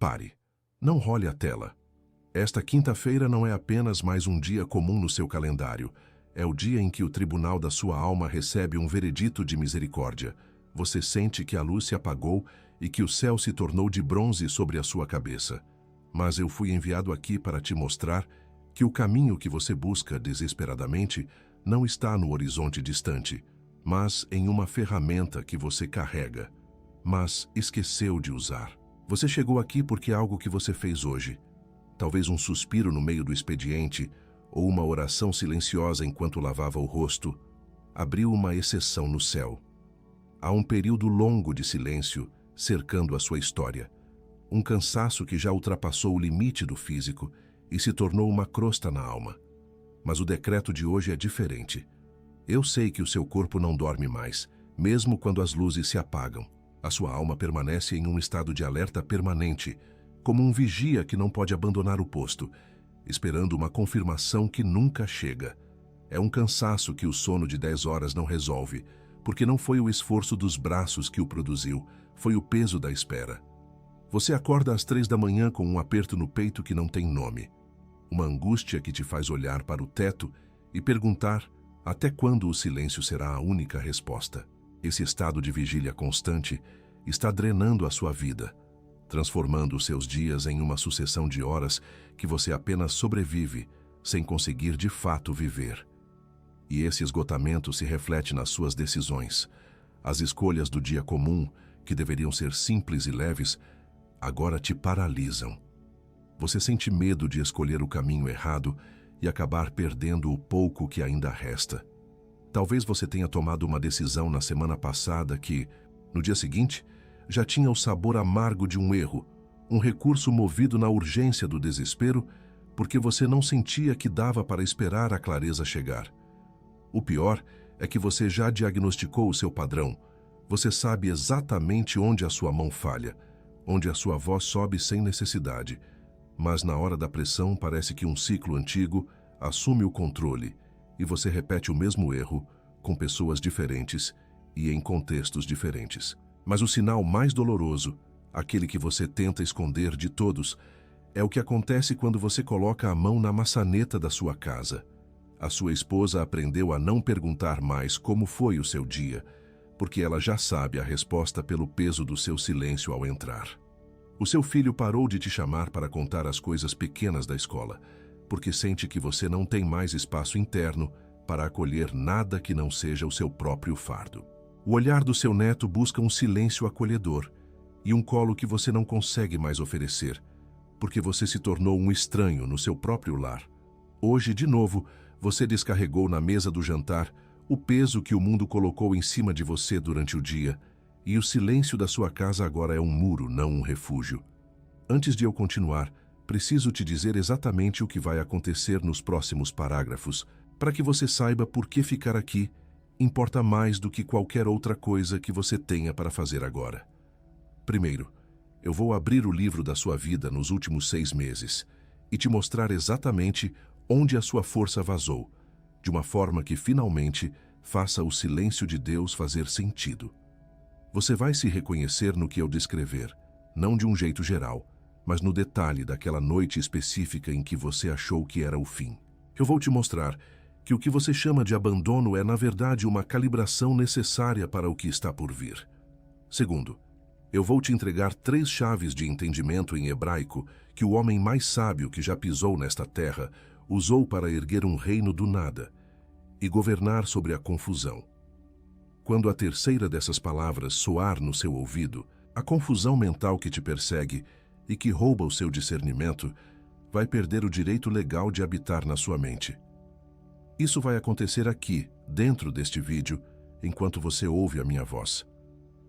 Pare. Não role a tela. Esta quinta-feira não é apenas mais um dia comum no seu calendário. É o dia em que o tribunal da sua alma recebe um veredito de misericórdia. Você sente que a luz se apagou e que o céu se tornou de bronze sobre a sua cabeça. Mas eu fui enviado aqui para te mostrar que o caminho que você busca desesperadamente não está no horizonte distante, mas em uma ferramenta que você carrega, mas esqueceu de usar. Você chegou aqui porque é algo que você fez hoje. Talvez um suspiro no meio do expediente ou uma oração silenciosa enquanto lavava o rosto abriu uma exceção no céu. Há um período longo de silêncio cercando a sua história. Um cansaço que já ultrapassou o limite do físico e se tornou uma crosta na alma. Mas o decreto de hoje é diferente. Eu sei que o seu corpo não dorme mais, mesmo quando as luzes se apagam. A sua alma permanece em um estado de alerta permanente, como um vigia que não pode abandonar o posto, esperando uma confirmação que nunca chega. É um cansaço que o sono de 10 horas não resolve, porque não foi o esforço dos braços que o produziu, foi o peso da espera. Você acorda às 3 da manhã com um aperto no peito que não tem nome. Uma angústia que te faz olhar para o teto e perguntar até quando o silêncio será a única resposta. Esse estado de vigília constante está drenando a sua vida, transformando os seus dias em uma sucessão de horas que você apenas sobrevive, sem conseguir de fato viver. E esse esgotamento se reflete nas suas decisões. As escolhas do dia comum, que deveriam ser simples e leves, agora te paralisam. Você sente medo de escolher o caminho errado e acabar perdendo o pouco que ainda resta. Talvez você tenha tomado uma decisão na semana passada que, no dia seguinte, já tinha o sabor amargo de um erro, um recurso movido na urgência do desespero, porque você não sentia que dava para esperar a clareza chegar. O pior é que você já diagnosticou o seu padrão. Você sabe exatamente onde a sua mão falha, onde a sua voz sobe sem necessidade. Mas na hora da pressão parece que um ciclo antigo assume o controle e você repete o mesmo erro com pessoas diferentes e em contextos diferentes. Mas o sinal mais doloroso, aquele que você tenta esconder de todos, é o que acontece quando você coloca a mão na maçaneta da sua casa. A sua esposa aprendeu a não perguntar mais como foi o seu dia, porque ela já sabe a resposta pelo peso do seu silêncio ao entrar. O seu filho parou de te chamar para contar as coisas pequenas da escola, porque sente que você não tem mais espaço interno para acolher nada que não seja o seu próprio fardo. O olhar do seu neto busca um silêncio acolhedor e um colo que você não consegue mais oferecer, porque você se tornou um estranho no seu próprio lar. Hoje, de novo, você descarregou na mesa do jantar o peso que o mundo colocou em cima de você durante o dia, e o silêncio da sua casa agora é um muro, não um refúgio. Antes de eu continuar, preciso te dizer exatamente o que vai acontecer nos próximos parágrafos, para que você saiba por que ficar aqui importa mais do que qualquer outra coisa que você tenha para fazer agora. Primeiro, eu vou abrir o livro da sua vida nos últimos 6 meses e te mostrar exatamente onde a sua força vazou, de uma forma que finalmente faça o silêncio de Deus fazer sentido. Você vai se reconhecer no que eu descrever, não de um jeito geral, mas no detalhe daquela noite específica em que você achou que era o fim. Eu vou te mostrar que o que você chama de abandono é, na verdade, uma calibração necessária para o que está por vir. Segundo, eu vou te entregar 3 chaves de entendimento em hebraico que o homem mais sábio que já pisou nesta terra usou para erguer um reino do nada e governar sobre a confusão. Quando a terceira dessas palavras soar no seu ouvido, a confusão mental que te persegue e que rouba o seu discernimento vai perder o direito legal de habitar na sua mente. Isso vai acontecer aqui, dentro deste vídeo, enquanto você ouve a minha voz.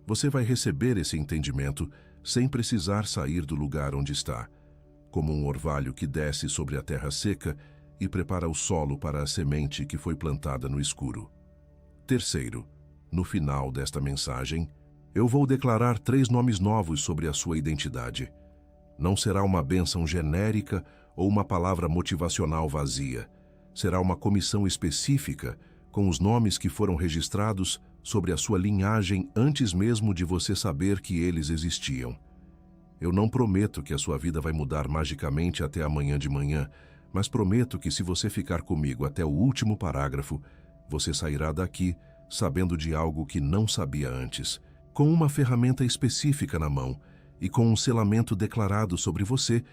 Você vai receber esse entendimento sem precisar sair do lugar onde está, como um orvalho que desce sobre a terra seca e prepara o solo para a semente que foi plantada no escuro. Terceiro, no final desta mensagem, eu vou declarar 3 nomes novos sobre a sua identidade. Não será uma bênção genérica ou uma palavra motivacional vazia. Será uma comissão específica com os nomes que foram registrados sobre a sua linhagem antes mesmo de você saber que eles existiam. Eu não prometo que a sua vida vai mudar magicamente até amanhã de manhã, mas prometo que se você ficar comigo até o último parágrafo, você sairá daqui sabendo de algo que não sabia antes, com uma ferramenta específica na mão e com um selamento declarado sobre você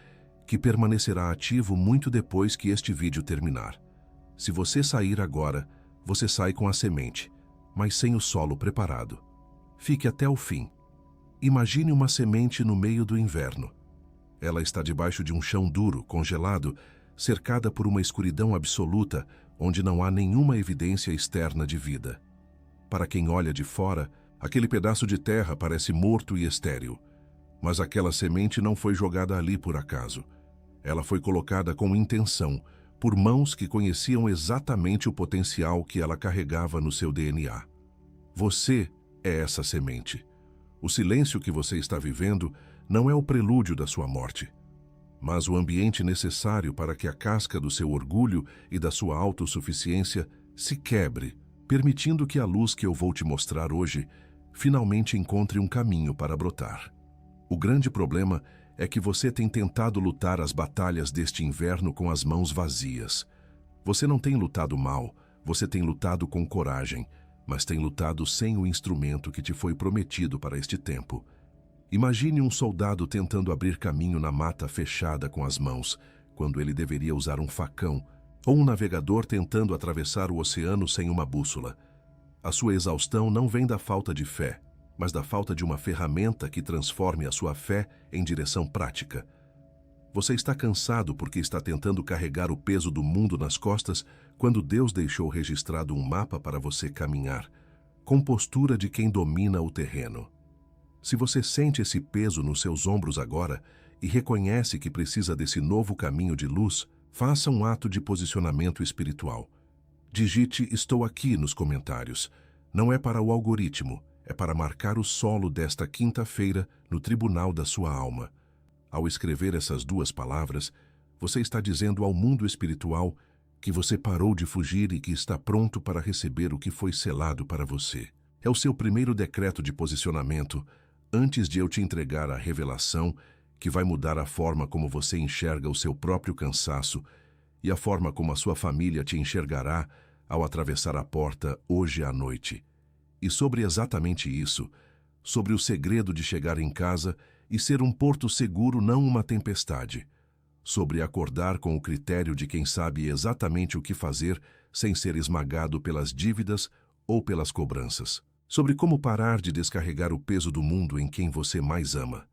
que permanecerá ativo muito depois que este vídeo terminar. Se você sair agora, você sai com a semente, mas sem o solo preparado. Fique até o fim. Imagine uma semente no meio do inverno. Ela está debaixo de um chão duro, congelado, cercada por uma escuridão absoluta, onde não há nenhuma evidência externa de vida. Para quem olha de fora, aquele pedaço de terra parece morto e estéril. Mas aquela semente não foi jogada ali por acaso. Ela foi colocada com intenção, por mãos que conheciam exatamente o potencial que ela carregava no seu DNA. Você é essa semente. O silêncio que você está vivendo não é o prelúdio da sua morte, mas o ambiente necessário para que a casca do seu orgulho e da sua autossuficiência se quebre, permitindo que a luz que eu vou te mostrar hoje finalmente encontre um caminho para brotar. O grande problema é que você tem tentado lutar as batalhas deste inverno com as mãos vazias. Você não tem lutado mal, você tem lutado com coragem, mas tem lutado sem o instrumento que te foi prometido para este tempo. Imagine um soldado tentando abrir caminho na mata fechada com as mãos, quando ele deveria usar um facão, ou um navegador tentando atravessar o oceano sem uma bússola. A sua exaustão não vem da falta de fé, mas da falta de uma ferramenta que transforme a sua fé em direção prática. Você está cansado porque está tentando carregar o peso do mundo nas costas quando Deus deixou registrado um mapa para você caminhar, com postura de quem domina o terreno. Se você sente esse peso nos seus ombros agora e reconhece que precisa desse novo caminho de luz, faça um ato de posicionamento espiritual. Digite "Estou aqui" nos comentários. Não é para o algoritmo, é para marcar o solo desta quinta-feira no tribunal da sua alma. Ao escrever essas duas palavras, você está dizendo ao mundo espiritual que você parou de fugir e que está pronto para receber o que foi selado para você. É o seu primeiro decreto de posicionamento antes de eu te entregar a revelação que vai mudar a forma como você enxerga o seu próprio cansaço e a forma como a sua família te enxergará ao atravessar a porta hoje à noite. E sobre exatamente isso, sobre o segredo de chegar em casa e ser um porto seguro, não uma tempestade. Sobre acordar com o critério de quem sabe exatamente o que fazer sem ser esmagado pelas dívidas ou pelas cobranças. Sobre como parar de descarregar o peso do mundo em quem você mais ama.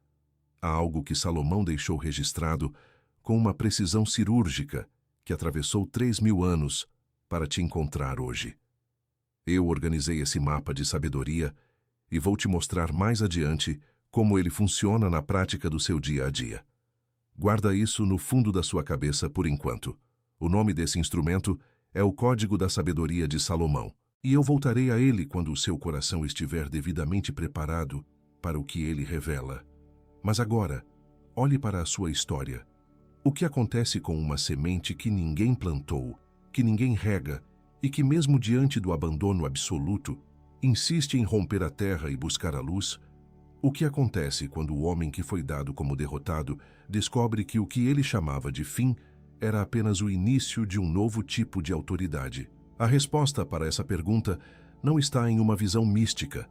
Há algo que Salomão deixou registrado com uma precisão cirúrgica que atravessou 3.000 anos para te encontrar hoje. Eu organizei esse mapa de sabedoria e vou te mostrar mais adiante como ele funciona na prática do seu dia a dia. Guarda isso no fundo da sua cabeça por enquanto. O nome desse instrumento é o Código da Sabedoria de Salomão, e eu voltarei a ele quando o seu coração estiver devidamente preparado para o que ele revela. Mas agora, olhe para a sua história. O que acontece com uma semente que ninguém plantou, que ninguém rega, e que mesmo diante do abandono absoluto, insiste em romper a terra e buscar a luz? O que acontece quando o homem que foi dado como derrotado descobre que o que ele chamava de fim era apenas o início de um novo tipo de autoridade? A resposta para essa pergunta não está em uma visão mística,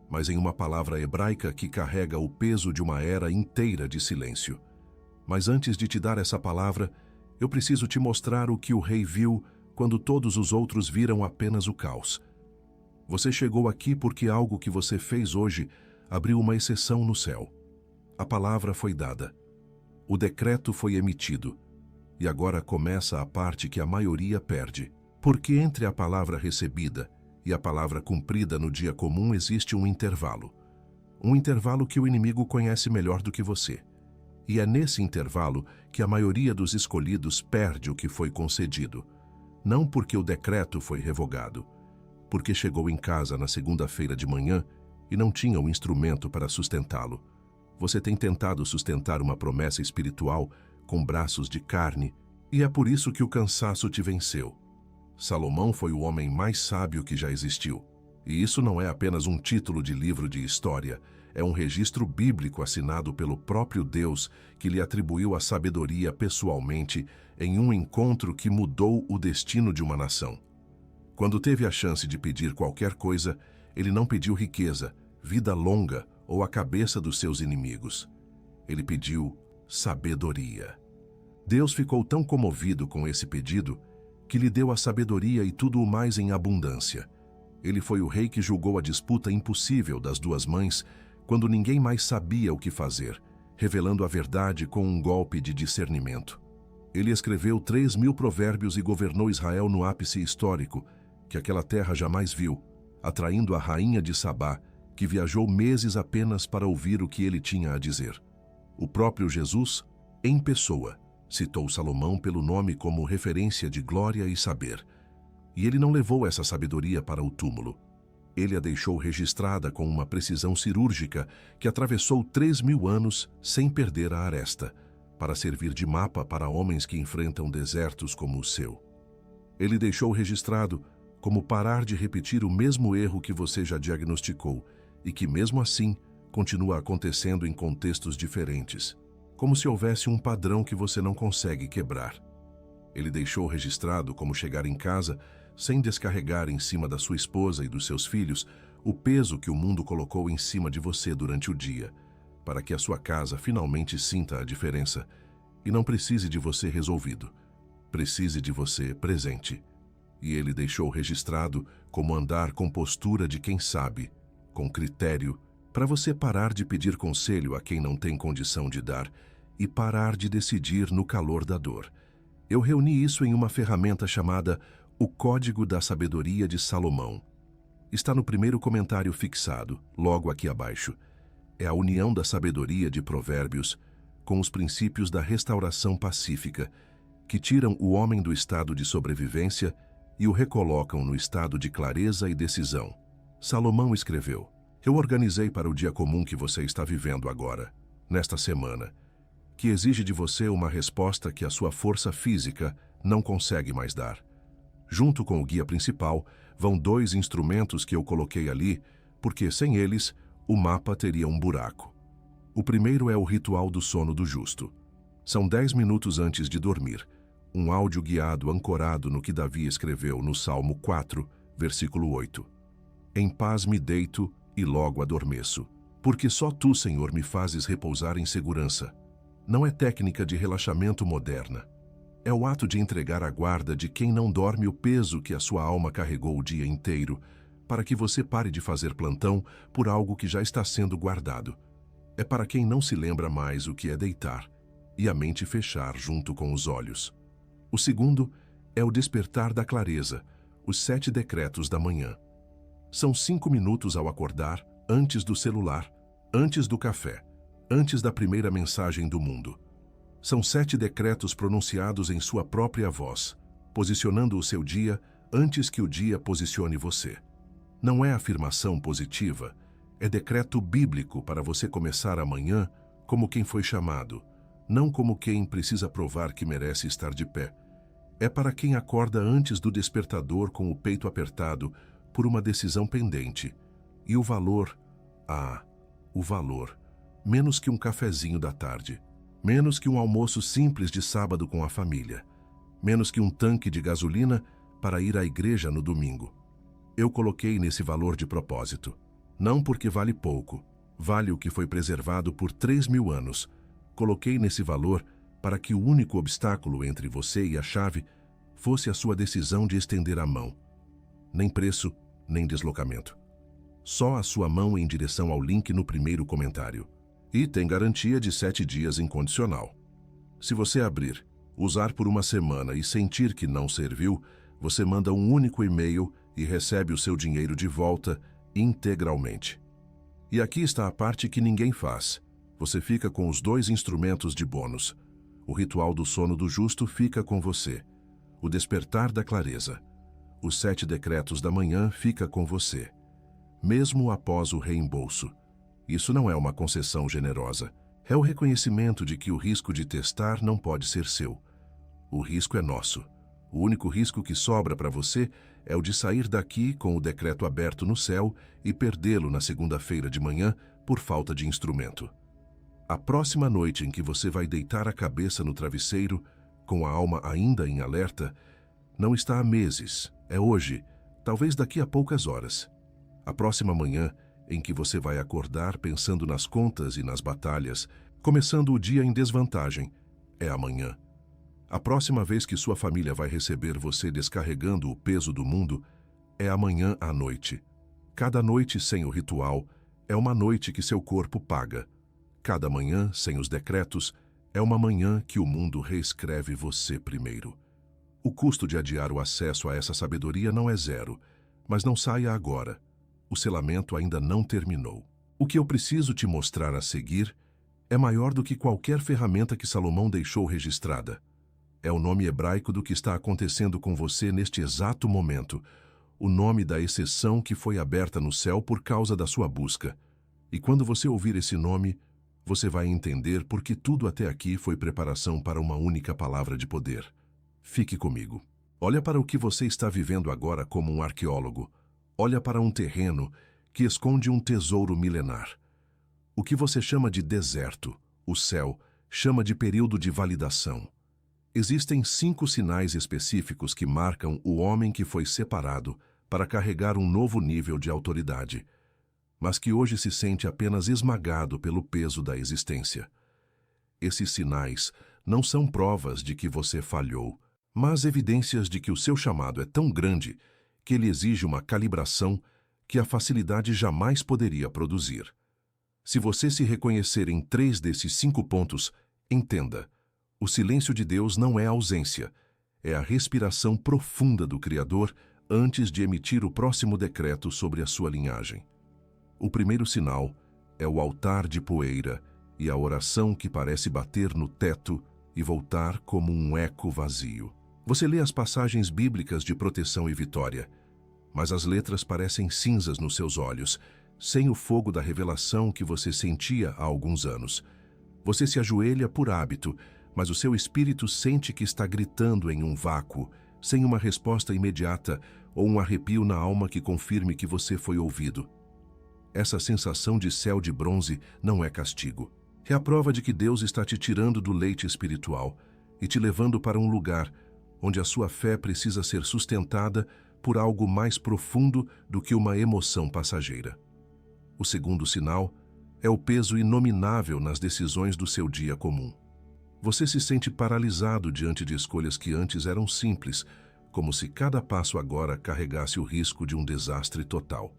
mas em uma palavra hebraica que carrega o peso de uma era inteira de silêncio. Mas antes de te dar essa palavra, eu preciso te mostrar o que o rei viu quando todos os outros viram apenas o caos. Você chegou aqui porque algo que você fez hoje abriu uma exceção no céu. A palavra foi dada. O decreto foi emitido. E agora começa a parte que a maioria perde. Porque entre a palavra recebida e a palavra cumprida no dia comum existe um intervalo. Um intervalo que o inimigo conhece melhor do que você. E é nesse intervalo que a maioria dos escolhidos perde o que foi concedido. Não porque o decreto foi revogado, porque chegou em casa na segunda-feira de manhã e não tinha um instrumento para sustentá-lo. Você tem tentado sustentar uma promessa espiritual com braços de carne, e é por isso que o cansaço te venceu. Salomão foi o homem mais sábio que já existiu. E isso não é apenas um título de livro de história, é um registro bíblico assinado pelo próprio Deus que lhe atribuiu a sabedoria pessoalmente em um encontro que mudou o destino de uma nação. Quando teve a chance de pedir qualquer coisa, ele não pediu riqueza, vida longa ou a cabeça dos seus inimigos. Ele pediu sabedoria. Deus ficou tão comovido com esse pedido que lhe deu a sabedoria e tudo o mais em abundância. Ele foi o rei que julgou a disputa impossível das duas mães quando ninguém mais sabia o que fazer, revelando a verdade com um golpe de discernimento. Ele escreveu 3.000 provérbios e governou Israel no ápice histórico que aquela terra jamais viu, atraindo a rainha de Sabá, que viajou meses apenas para ouvir o que ele tinha a dizer. O próprio Jesus, em pessoa, citou Salomão pelo nome como referência de glória e saber. E ele não levou essa sabedoria para o túmulo. Ele a deixou registrada com uma precisão cirúrgica que atravessou 3.000 anos sem perder a aresta, para servir de mapa para homens que enfrentam desertos como o seu. Ele deixou registrado como parar de repetir o mesmo erro que você já diagnosticou e que, mesmo assim, continua acontecendo em contextos diferentes, como se houvesse um padrão que você não consegue quebrar. Ele deixou registrado como chegar em casa sem descarregar em cima da sua esposa e dos seus filhos o peso que o mundo colocou em cima de você durante o dia, para que a sua casa finalmente sinta a diferença e não precise de você resolvido, precise de você presente. E ele deixou registrado como andar com postura de quem sabe, com critério, para você parar de pedir conselho a quem não tem condição de dar e parar de decidir no calor da dor. Eu reuni isso em uma ferramenta chamada O Código da Sabedoria de Salomão. Está no primeiro comentário fixado, logo aqui abaixo. É a união da sabedoria de Provérbios com os princípios da restauração pacífica, que tiram o homem do estado de sobrevivência e o recolocam no estado de clareza e decisão. Salomão escreveu: Eu organizei para o dia comum que você está vivendo agora, nesta semana, que exige de você uma resposta que a sua força física não consegue mais dar. Junto com o guia principal, vão 2 instrumentos que eu coloquei ali, porque sem eles, o mapa teria um buraco. O primeiro é o ritual do sono do justo. São 10 minutos antes de dormir, um áudio guiado ancorado no que Davi escreveu no Salmo 4, versículo 8. Em paz me deito e logo adormeço, porque só tu, Senhor, me fazes repousar em segurança. Não é técnica de relaxamento moderna. É o ato de entregar à guarda de quem não dorme o peso que a sua alma carregou o dia inteiro, para que você pare de fazer plantão por algo que já está sendo guardado. É para quem não se lembra mais o que é deitar e a mente fechar junto com os olhos. O segundo é o despertar da clareza, os 7 decretos da manhã. São 5 minutos ao acordar, antes do celular, antes do café, antes da primeira mensagem do mundo. São 7 decretos pronunciados em sua própria voz, posicionando o seu dia antes que o dia posicione você. Não é afirmação positiva, é decreto bíblico para você começar amanhã como quem foi chamado, não como quem precisa provar que merece estar de pé. É para quem acorda antes do despertador com o peito apertado por uma decisão pendente. E o valor, o valor, menos que um cafezinho da tarde, menos que um almoço simples de sábado com a família, menos que um tanque de gasolina para ir à igreja no domingo. Eu coloquei nesse valor de propósito, não porque vale pouco, vale o que foi preservado por 3.000 anos. Coloquei nesse valor para que o único obstáculo entre você e a chave fosse a sua decisão de estender a mão. Nem preço, nem deslocamento. Só a sua mão em direção ao link no primeiro comentário. E tem garantia de 7 dias incondicional. Se você abrir, usar por uma semana e sentir que não serviu, você manda um único e-mail e recebe o seu dinheiro de volta integralmente. E aqui está a parte que ninguém faz. Você fica com os 2 instrumentos de bônus. O ritual do sono do justo fica com você. O despertar da clareza. Os 7 decretos da manhã fica com você. Mesmo após o reembolso. Isso não é uma concessão generosa. É o reconhecimento de que o risco de testar não pode ser seu. O risco é nosso. O único risco que sobra para você é o de sair daqui com o decreto aberto no céu e perdê-lo na segunda-feira de manhã por falta de instrumento. A próxima noite em que você vai deitar a cabeça no travesseiro, com a alma ainda em alerta, não está há meses, é hoje, talvez daqui a poucas horas. A próxima manhã em que você vai acordar pensando nas contas e nas batalhas, começando o dia em desvantagem, é amanhã. A próxima vez que sua família vai receber você descarregando o peso do mundo, é amanhã à noite. Cada noite sem o ritual é uma noite que seu corpo paga. Cada manhã sem os decretos é uma manhã que o mundo reescreve você primeiro. O custo de adiar o acesso a essa sabedoria não é zero, mas não saia agora. O selamento ainda não terminou. O que eu preciso te mostrar a seguir é maior do que qualquer ferramenta que Salomão deixou registrada. É o nome hebraico do que está acontecendo com você neste exato momento, o nome da exceção que foi aberta no céu por causa da sua busca. E quando você ouvir esse nome, você vai entender por que tudo até aqui foi preparação para uma única palavra de poder. Fique comigo. Olha para o que você está vivendo agora como um arqueólogo. Olha para um terreno que esconde um tesouro milenar. O que você chama de deserto, o céu chama de período de validação. Existem 5 sinais específicos que marcam o homem que foi separado para carregar um novo nível de autoridade, mas que hoje se sente apenas esmagado pelo peso da existência. Esses sinais não são provas de que você falhou, mas evidências de que o seu chamado é tão grande que ele exige uma calibração que a facilidade jamais poderia produzir. Se você se reconhecer em 3 desses 5 pontos, entenda: o silêncio de Deus não é ausência, é a respiração profunda do Criador antes de emitir o próximo decreto sobre a sua linhagem. O primeiro sinal é o altar de poeira e a oração que parece bater no teto e voltar como um eco vazio. Você lê as passagens bíblicas de proteção e vitória, mas as letras parecem cinzas nos seus olhos, sem o fogo da revelação que você sentia há alguns anos. Você se ajoelha por hábito, mas o seu espírito sente que está gritando em um vácuo, sem uma resposta imediata ou um arrepio na alma que confirme que você foi ouvido. Essa sensação de céu de bronze não é castigo. É a prova de que Deus está te tirando do leite espiritual e te levando para um lugar onde a sua fé precisa ser sustentada por algo mais profundo do que uma emoção passageira. O segundo sinal é o peso inominável nas decisões do seu dia comum. Você se sente paralisado diante de escolhas que antes eram simples, como se cada passo agora carregasse o risco de um desastre total.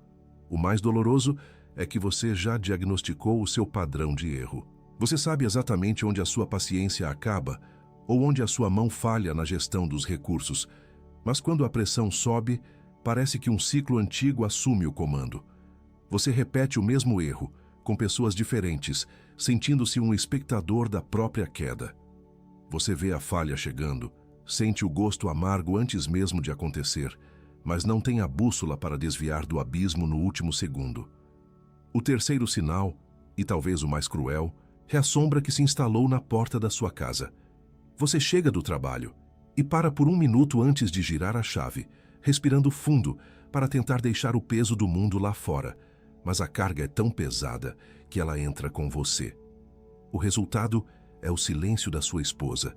O mais doloroso é que você já diagnosticou o seu padrão de erro. Você sabe exatamente onde a sua paciência acaba ou onde a sua mão falha na gestão dos recursos, mas quando a pressão sobe, parece que um ciclo antigo assume o comando. Você repete o mesmo erro, com pessoas diferentes, sentindo-se um espectador da própria queda. Você vê a falha chegando, sente o gosto amargo antes mesmo de acontecer, mas não tem a bússola para desviar do abismo no último segundo. O terceiro sinal, e talvez o mais cruel, é a sombra que se instalou na porta da sua casa. Você chega do trabalho e para por um minuto antes de girar a chave, respirando fundo para tentar deixar o peso do mundo lá fora, mas a carga é tão pesada que ela entra com você. O resultado é o silêncio da sua esposa,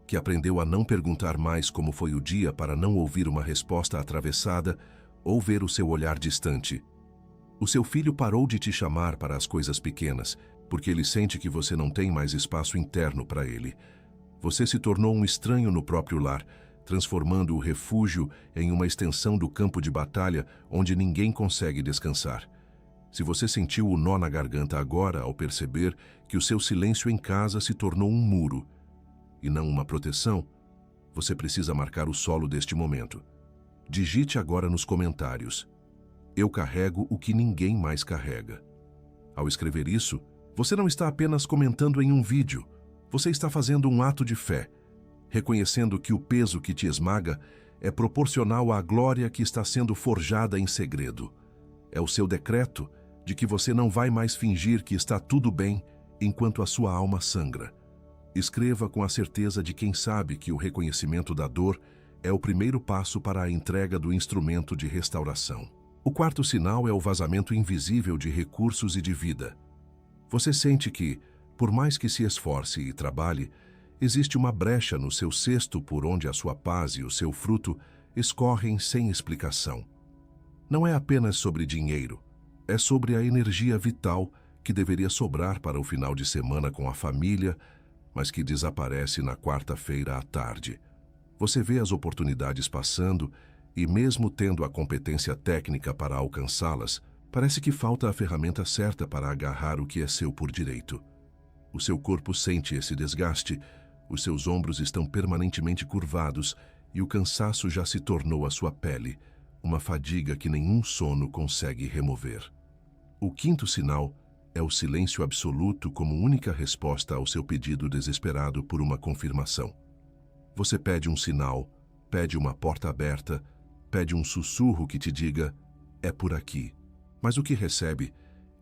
que aprendeu a não perguntar mais como foi o dia para não ouvir uma resposta atravessada ou ver o seu olhar distante. O seu filho parou de te chamar para as coisas pequenas, porque ele sente que você não tem mais espaço interno para ele. Você se tornou um estranho no próprio lar, transformando o refúgio em uma extensão do campo de batalha onde ninguém consegue descansar. Se você sentiu o nó na garganta agora ao perceber que o seu silêncio em casa se tornou um muro e não uma proteção, você precisa marcar o solo deste momento. Digite agora nos comentários: eu carrego o que ninguém mais carrega. Ao escrever isso, você não está apenas comentando em um vídeo, você está fazendo um ato de fé, reconhecendo que o peso que te esmaga é proporcional à glória que está sendo forjada em segredo. É o seu decreto de que você não vai mais fingir que está tudo bem enquanto a sua alma sangra. Escreva com a certeza de quem sabe que o reconhecimento da dor é o primeiro passo para a entrega do instrumento de restauração. O quarto sinal é o vazamento invisível de recursos e de vida. Você sente que, por mais que se esforce e trabalhe, existe uma brecha no seu cesto por onde a sua paz e o seu fruto escorrem sem explicação. Não é apenas sobre dinheiro, é sobre a energia vital que deveria sobrar para o final de semana com a família, mas que desaparece na quarta-feira à tarde. Você vê as oportunidades passando e, mesmo tendo a competência técnica para alcançá-las, parece que falta a ferramenta certa para agarrar o que é seu por direito. O seu corpo sente esse desgaste, os seus ombros estão permanentemente curvados e o cansaço já se tornou a sua pele, uma fadiga que nenhum sono consegue remover. O quinto sinal é o silêncio absoluto como única resposta ao seu pedido desesperado por uma confirmação. Você pede um sinal, pede uma porta aberta, pede um sussurro que te diga, é por aqui. Mas o que recebe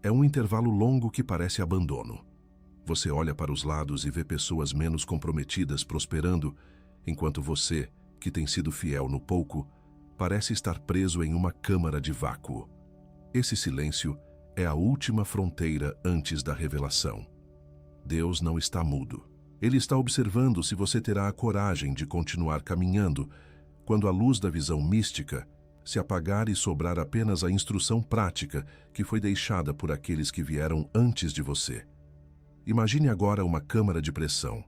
é um intervalo longo que parece abandono. Você olha para os lados e vê pessoas menos comprometidas prosperando, enquanto você, que tem sido fiel no pouco, parece estar preso em uma câmara de vácuo. Esse silêncio é a última fronteira antes da revelação. Deus não está mudo. Ele está observando se você terá a coragem de continuar caminhando quando a luz da visão mística se apagar e sobrar apenas a instrução prática que foi deixada por aqueles que vieram antes de você. Imagine agora uma câmara de pressão.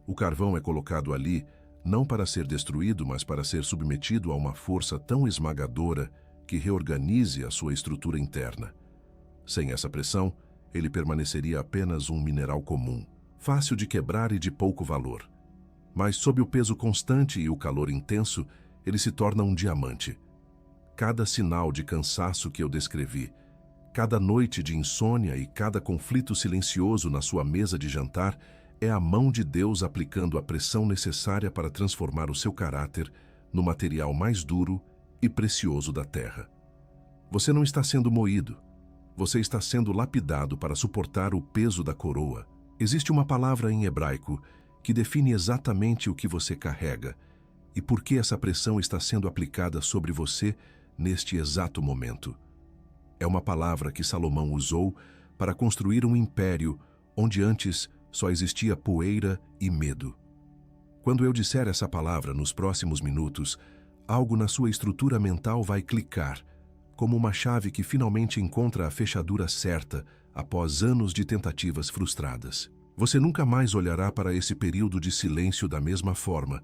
O carvão é colocado ali não para ser destruído, mas para ser submetido a uma força tão esmagadora que reorganize a sua estrutura interna. Sem essa pressão, ele permaneceria apenas um mineral comum, fácil de quebrar e de pouco valor. Mas sob o peso constante e o calor intenso, ele se torna um diamante. Cada sinal de cansaço que eu descrevi, cada noite de insônia e cada conflito silencioso na sua mesa de jantar é a mão de Deus aplicando a pressão necessária para transformar o seu caráter no material mais duro e precioso da terra. Você não está sendo moído. Você está sendo lapidado para suportar o peso da coroa. Existe uma palavra em hebraico que define exatamente o que você carrega e por que essa pressão está sendo aplicada sobre você neste exato momento. É uma palavra que Salomão usou para construir um império onde antes só existia poeira e medo. Quando eu disser essa palavra nos próximos minutos, algo na sua estrutura mental vai clicar, como uma chave que finalmente encontra a fechadura certa após anos de tentativas frustradas. Você nunca mais olhará para esse período de silêncio da mesma forma,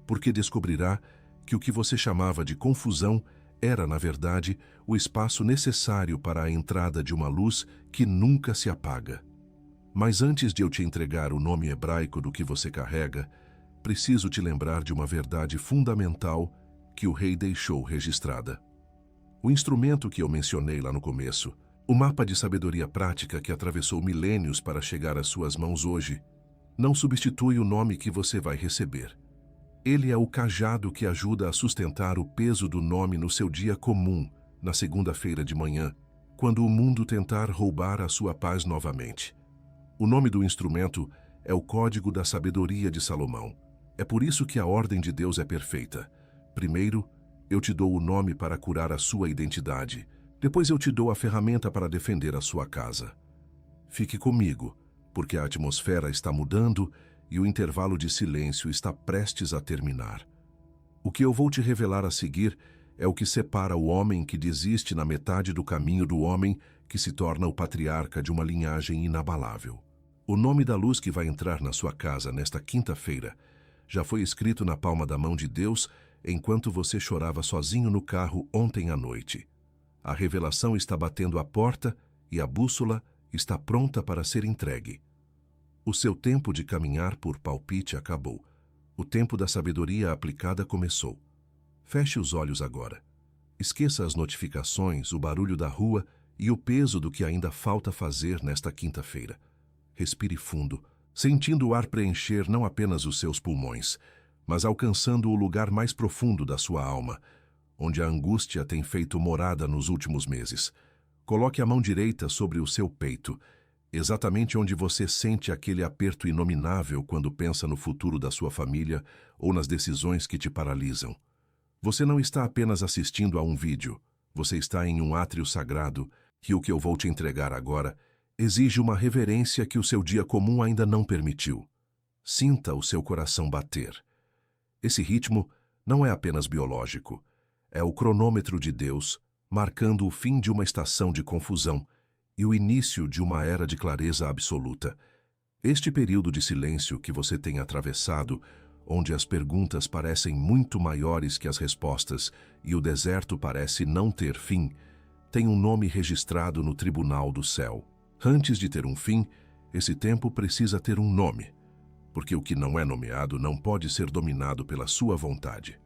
porque descobrirá que o que você chamava de confusão era, na verdade, o espaço necessário para a entrada de uma luz que nunca se apaga. Mas antes de eu te entregar o nome hebraico do que você carrega, preciso te lembrar de uma verdade fundamental que o rei deixou registrada. O instrumento que eu mencionei lá no começo, o mapa de sabedoria prática que atravessou milênios para chegar às suas mãos hoje, não substitui o nome que você vai receber. Ele é o cajado que ajuda a sustentar o peso do nome no seu dia comum, na segunda-feira de manhã, quando o mundo tentar roubar a sua paz novamente. O nome do instrumento é o Código da Sabedoria de Salomão. É por isso que a ordem de Deus é perfeita. Primeiro, eu te dou o nome para curar a sua identidade. Depois eu te dou a ferramenta para defender a sua casa. Fique comigo, porque a atmosfera está mudando e o intervalo de silêncio está prestes a terminar. O que eu vou te revelar a seguir é o que separa o homem que desiste na metade do caminho do homem que se torna o patriarca de uma linhagem inabalável. O nome da luz que vai entrar na sua casa nesta quinta-feira já foi escrito na palma da mão de Deus enquanto você chorava sozinho no carro ontem à noite. A revelação está batendo à porta e a bússola está pronta para ser entregue. O seu tempo de caminhar por palpite acabou. O tempo da sabedoria aplicada começou. Feche os olhos agora. Esqueça as notificações, o barulho da rua e o peso do que ainda falta fazer nesta quinta-feira. Respire fundo, sentindo o ar preencher não apenas os seus pulmões, mas alcançando o lugar mais profundo da sua alma, onde a angústia tem feito morada nos últimos meses. Coloque a mão direita sobre o seu peito, exatamente onde você sente aquele aperto inominável quando pensa no futuro da sua família ou nas decisões que te paralisam. Você não está apenas assistindo a um vídeo, você está em um átrio sagrado e o que eu vou te entregar agora exige uma reverência que o seu dia comum ainda não permitiu. Sinta o seu coração bater. Esse ritmo não é apenas biológico. É o cronômetro de Deus, marcando o fim de uma estação de confusão e o início de uma era de clareza absoluta. Este período de silêncio que você tem atravessado, onde as perguntas parecem muito maiores que as respostas e o deserto parece não ter fim, tem um nome registrado no tribunal do céu. Antes de ter um fim, esse tempo precisa ter um nome, porque o que não é nomeado não pode ser dominado pela sua vontade.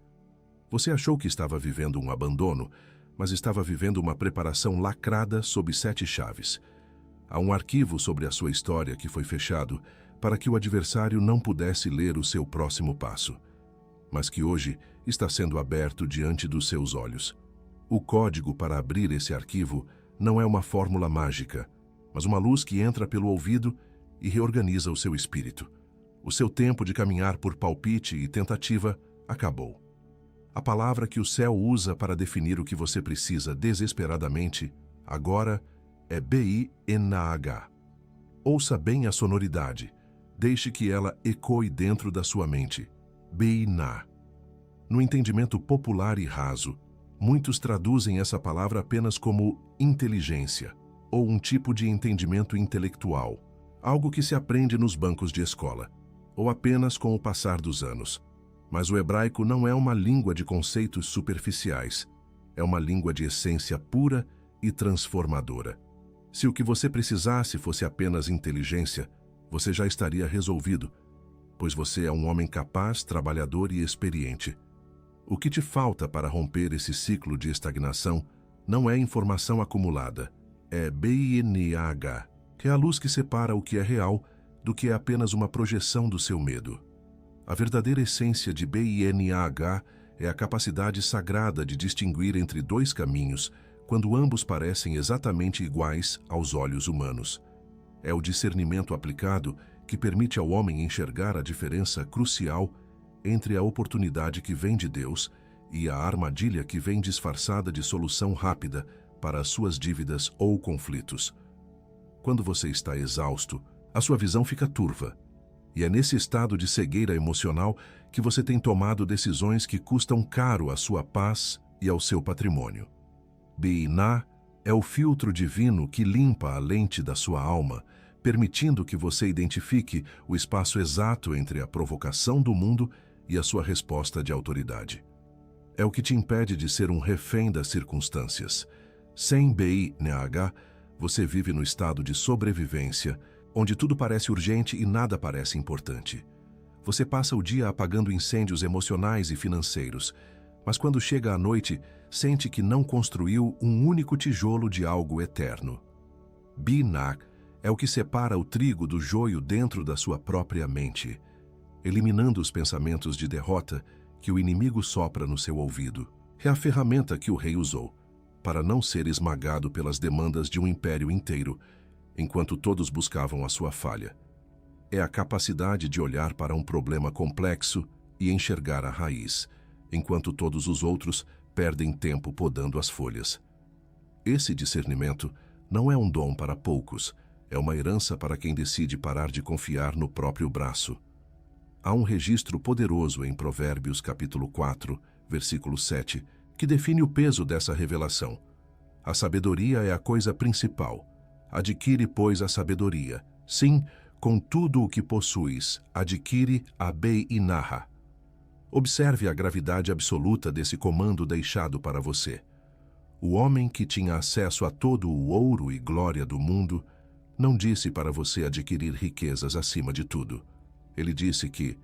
Você achou que estava vivendo um abandono, mas estava vivendo uma preparação lacrada sob 7 chaves. Há um arquivo sobre a sua história que foi fechado para que o adversário não pudesse ler o seu próximo passo, mas que hoje está sendo aberto diante dos seus olhos. O código para abrir esse arquivo não é uma fórmula mágica, mas uma luz que entra pelo ouvido e reorganiza o seu espírito. O seu tempo de caminhar por palpite e tentativa acabou. A palavra que o céu usa para definir o que você precisa desesperadamente, agora, é B-I-N-A-H. Ouça bem a sonoridade. Deixe que ela ecoe dentro da sua mente. B-I-N-A. No entendimento popular e raso, muitos traduzem essa palavra apenas como inteligência, ou um tipo de entendimento intelectual, algo que se aprende nos bancos de escola, ou apenas com o passar dos anos. Mas o hebraico não é uma língua de conceitos superficiais, é uma língua de essência pura e transformadora. Se o que você precisasse fosse apenas inteligência, você já estaria resolvido, pois você é um homem capaz, trabalhador e experiente. O que te falta para romper esse ciclo de estagnação não é informação acumulada, é B-I-N-A-H, que é a luz que separa o que é real do que é apenas uma projeção do seu medo. A verdadeira essência de B-I-N-A-H é a capacidade sagrada de distinguir entre 2 caminhos quando ambos parecem exatamente iguais aos olhos humanos. É o discernimento aplicado que permite ao homem enxergar a diferença crucial entre a oportunidade que vem de Deus e a armadilha que vem disfarçada de solução rápida para as suas dívidas ou conflitos. Quando você está exausto, a sua visão fica turva. E é nesse estado de cegueira emocional que você tem tomado decisões que custam caro à sua paz e ao seu patrimônio. Biná é o filtro divino que limpa a lente da sua alma, permitindo que você identifique o espaço exato entre a provocação do mundo e a sua resposta de autoridade. É o que te impede de ser um refém das circunstâncias. Sem BINH, você vive no estado de sobrevivência, onde tudo parece urgente e nada parece importante. Você passa o dia apagando incêndios emocionais e financeiros, mas quando chega à noite, sente que não construiu um único tijolo de algo eterno. Binah é o que separa o trigo do joio dentro da sua própria mente, eliminando os pensamentos de derrota que o inimigo sopra no seu ouvido. É a ferramenta que o rei usou para não ser esmagado pelas demandas de um império inteiro, enquanto todos buscavam a sua falha. É a capacidade de olhar para um problema complexo e enxergar a raiz, enquanto todos os outros perdem tempo podando as folhas. Esse discernimento não é um dom para poucos, é uma herança para quem decide parar de confiar no próprio braço. Há um registro poderoso em Provérbios capítulo 4, versículo 7, que define o peso dessa revelação. A sabedoria é a coisa principal. Adquire, pois, a sabedoria. Sim, com tudo o que possuis, adquire a Beinah. Observe a gravidade absoluta desse comando deixado para você. O homem que tinha acesso a todo o ouro e glória do mundo não disse para você adquirir riquezas acima de tudo. Ele disse que,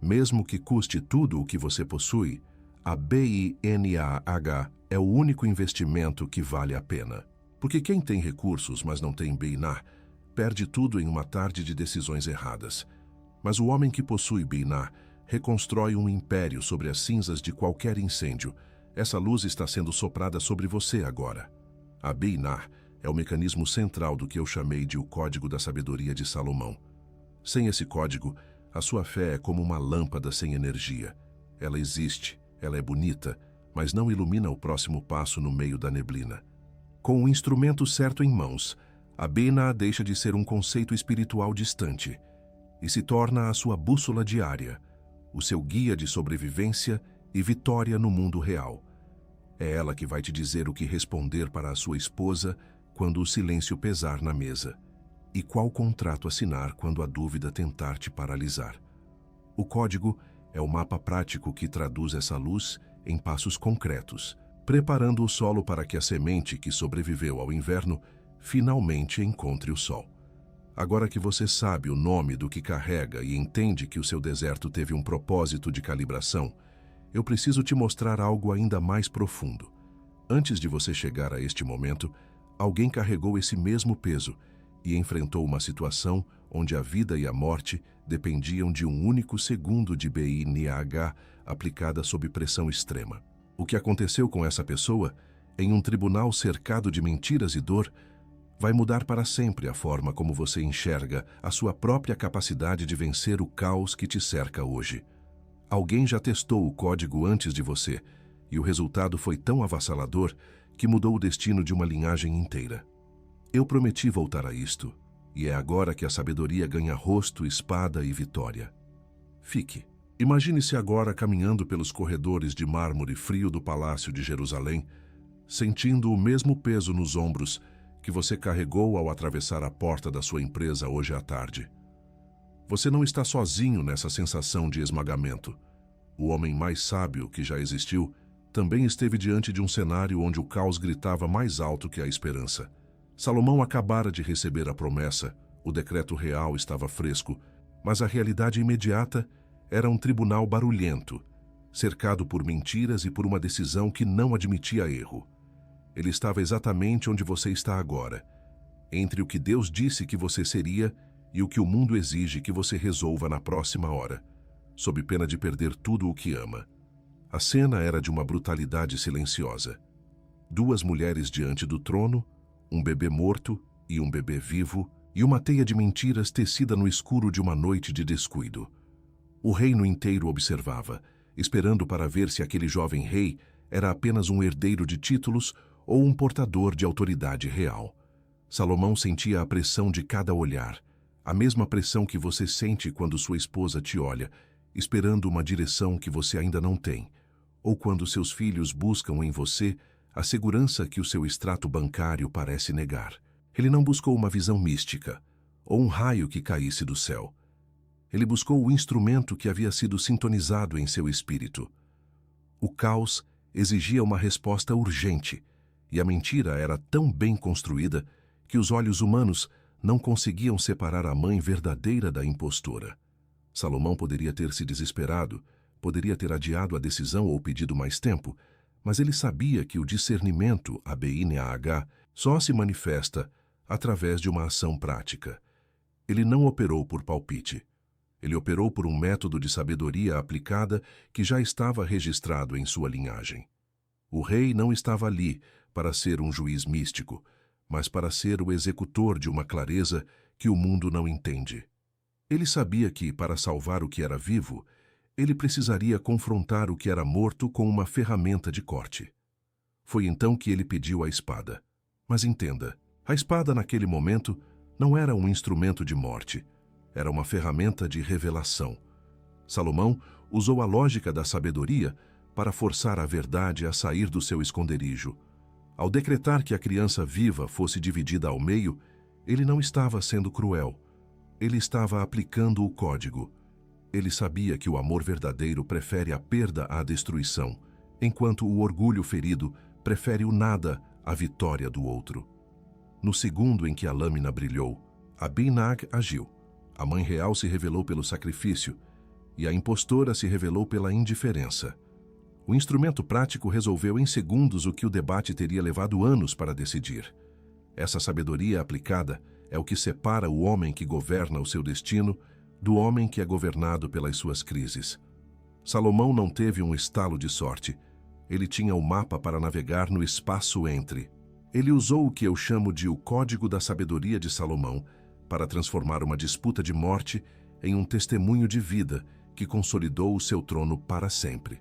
mesmo que custe tudo o que você possui, a BINAH é o único investimento que vale a pena. Porque quem tem recursos, mas não tem Binah, perde tudo em uma tarde de decisões erradas. Mas o homem que possui Binah reconstrói um império sobre as cinzas de qualquer incêndio. Essa luz está sendo soprada sobre você agora. A Binah é o mecanismo central do que eu chamei de o Código da Sabedoria de Salomão. Sem esse código, a sua fé é como uma lâmpada sem energia. Ela existe, ela é bonita, mas não ilumina o próximo passo no meio da neblina. Com o instrumento certo em mãos, A Bina deixa de ser um conceito espiritual distante e se torna a sua bússola diária, o seu guia de sobrevivência e vitória no mundo real. É ela que vai te dizer o que responder para a sua esposa quando o silêncio pesar na mesa e qual contrato assinar quando a dúvida tentar te paralisar. O código é o mapa prático que traduz essa luz em passos concretos, preparando o solo para que a semente que sobreviveu ao inverno finalmente encontre o sol. Agora que você sabe o nome do que carrega e entende que o seu deserto teve um propósito de calibração, eu preciso te mostrar algo ainda mais profundo. Antes de você chegar a este momento, alguém carregou esse mesmo peso e enfrentou uma situação onde a vida e a morte dependiam de um único segundo de BINAH aplicada sob pressão extrema. O que aconteceu com essa pessoa, em um tribunal cercado de mentiras e dor, vai mudar para sempre a forma como você enxerga a sua própria capacidade de vencer o caos que te cerca hoje. Alguém já testou o código antes de você, e o resultado foi tão avassalador que mudou o destino de uma linhagem inteira. Eu prometi voltar a isto, e é agora que a sabedoria ganha rosto, espada e vitória. Fique. Imagine-se agora caminhando pelos corredores de mármore frio do Palácio de Jerusalém, sentindo o mesmo peso nos ombros que você carregou ao atravessar a porta da sua empresa hoje à tarde. Você não está sozinho nessa sensação de esmagamento. O homem mais sábio que já existiu também esteve diante de um cenário onde o caos gritava mais alto que a esperança. Salomão acabara de receber a promessa, o decreto real estava fresco, mas a realidade imediata era um tribunal barulhento, cercado por mentiras e por uma decisão que não admitia erro. Ele estava exatamente onde você está agora, entre o que Deus disse que você seria e o que o mundo exige que você resolva na próxima hora, sob pena de perder tudo o que ama. A cena era de uma brutalidade silenciosa. Duas mulheres diante do trono, um bebê morto e um bebê vivo, e uma teia de mentiras tecida no escuro de uma noite de descuido. O reino inteiro observava, esperando para ver se aquele jovem rei era apenas um herdeiro de títulos ou um portador de autoridade real. Salomão sentia a pressão de cada olhar, a mesma pressão que você sente quando sua esposa te olha, esperando uma direção que você ainda não tem, ou quando seus filhos buscam em você a segurança que o seu extrato bancário parece negar. Ele não buscou uma visão mística, ou um raio que caísse do céu. Ele buscou o instrumento que havia sido sintonizado em seu espírito. O caos exigia uma resposta urgente, e a mentira era tão bem construída que os olhos humanos não conseguiam separar a mãe verdadeira da impostora. Salomão poderia ter se desesperado, poderia ter adiado a decisão ou pedido mais tempo, mas ele sabia que o discernimento, a BINAH, só se manifesta através de uma ação prática. Ele não operou por palpite. Ele operou por um método de sabedoria aplicada que já estava registrado em sua linhagem. O rei não estava ali para ser um juiz místico, mas para ser o executor de uma clareza que o mundo não entende. Ele sabia que, para salvar o que era vivo, ele precisaria confrontar o que era morto com uma ferramenta de corte. Foi então que ele pediu a espada. Mas entenda, a espada naquele momento não era um instrumento de morte, era uma ferramenta de revelação. Salomão usou a lógica da sabedoria para forçar a verdade a sair do seu esconderijo. Ao decretar que a criança viva fosse dividida ao meio, ele não estava sendo cruel. Ele estava aplicando o código. Ele sabia que o amor verdadeiro prefere a perda à destruição, enquanto o orgulho ferido prefere o nada à vitória do outro. No segundo em que a lâmina brilhou, Abinag agiu. A mãe real se revelou pelo sacrifício e a impostora se revelou pela indiferença. O instrumento prático resolveu em segundos o que o debate teria levado anos para decidir. Essa sabedoria aplicada é o que separa o homem que governa o seu destino do homem que é governado pelas suas crises. Salomão não teve um estalo de sorte. Ele tinha o mapa para navegar no espaço entre. Ele usou o que eu chamo de o Código da Sabedoria de Salomão para transformar uma disputa de morte em um testemunho de vida que consolidou o seu trono para sempre.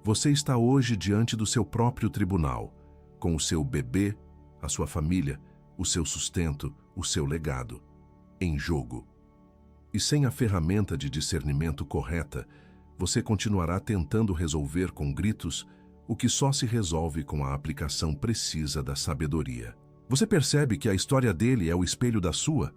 Você está hoje diante do seu próprio tribunal, com o seu bebê, a sua família, o seu sustento, o seu legado, em jogo. E sem a ferramenta de discernimento correta, você continuará tentando resolver com gritos o que só se resolve com a aplicação precisa da sabedoria. Você percebe que a história dele é o espelho da sua?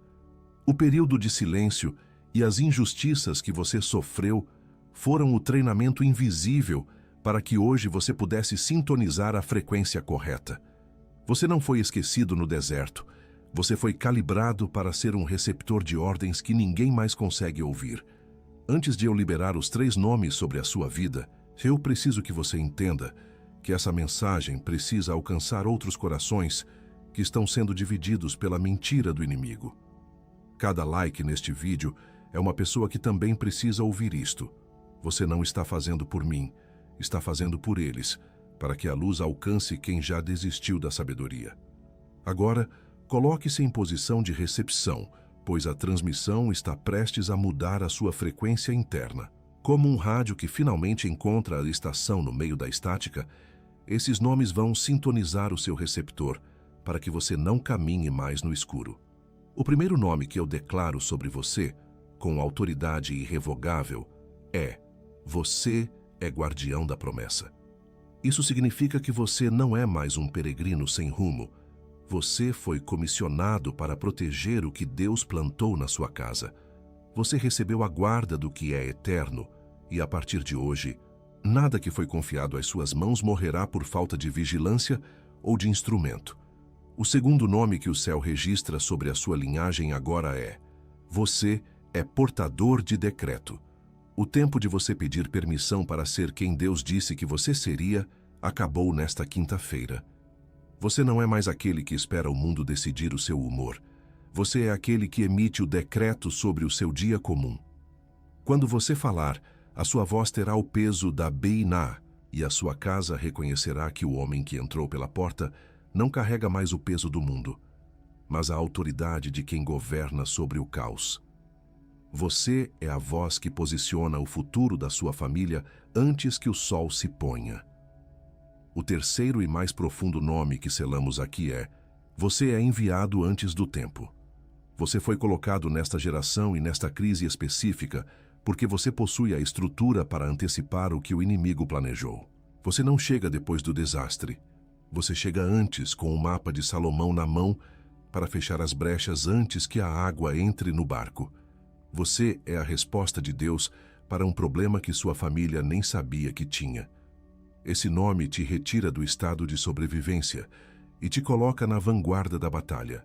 O período de silêncio e as injustiças que você sofreu foram o treinamento invisível para que hoje você pudesse sintonizar a frequência correta. Você não foi esquecido no deserto. Você foi calibrado para ser um receptor de ordens que ninguém mais consegue ouvir. Antes de eu liberar os 3 nomes sobre a sua vida, eu preciso que você entenda que essa mensagem precisa alcançar outros corações que estão sendo divididos pela mentira do inimigo. Cada like neste vídeo é uma pessoa que também precisa ouvir isto. Você não está fazendo por mim, está fazendo por eles, para que a luz alcance quem já desistiu da sabedoria. Agora, coloque-se em posição de recepção, pois a transmissão está prestes a mudar a sua frequência interna. Como um rádio que finalmente encontra a estação no meio da estática, esses nomes vão sintonizar o seu receptor para que você não caminhe mais no escuro. O primeiro nome que eu declaro sobre você, com autoridade irrevogável, é: você é guardião da promessa. Isso significa que você não é mais um peregrino sem rumo. Você foi comissionado para proteger o que Deus plantou na sua casa. Você recebeu a guarda do que é eterno e, a partir de hoje, nada que foi confiado às suas mãos morrerá por falta de vigilância ou de instrumento. O segundo nome que o céu registra sobre a sua linhagem agora é: você é portador de decreto. O tempo de você pedir permissão para ser quem Deus disse que você seria acabou nesta quinta-feira. Você não é mais aquele que espera o mundo decidir o seu humor. Você é aquele que emite o decreto sobre o seu dia comum. Quando você falar, a sua voz terá o peso da Beiná, e a sua casa reconhecerá que o homem que entrou pela porta não carrega mais o peso do mundo, mas a autoridade de quem governa sobre o caos. Você é a voz que posiciona o futuro da sua família antes que o sol se ponha. O terceiro e mais profundo nome que selamos aqui é: você é enviado antes do tempo. Você foi colocado nesta geração e nesta crise específica porque você possui a estrutura para antecipar o que o inimigo planejou. Você não chega depois do desastre. Você chega antes com o mapa de Salomão na mão para fechar as brechas antes que a água entre no barco. Você é a resposta de Deus para um problema que sua família nem sabia que tinha. Esse nome te retira do estado de sobrevivência e te coloca na vanguarda da batalha,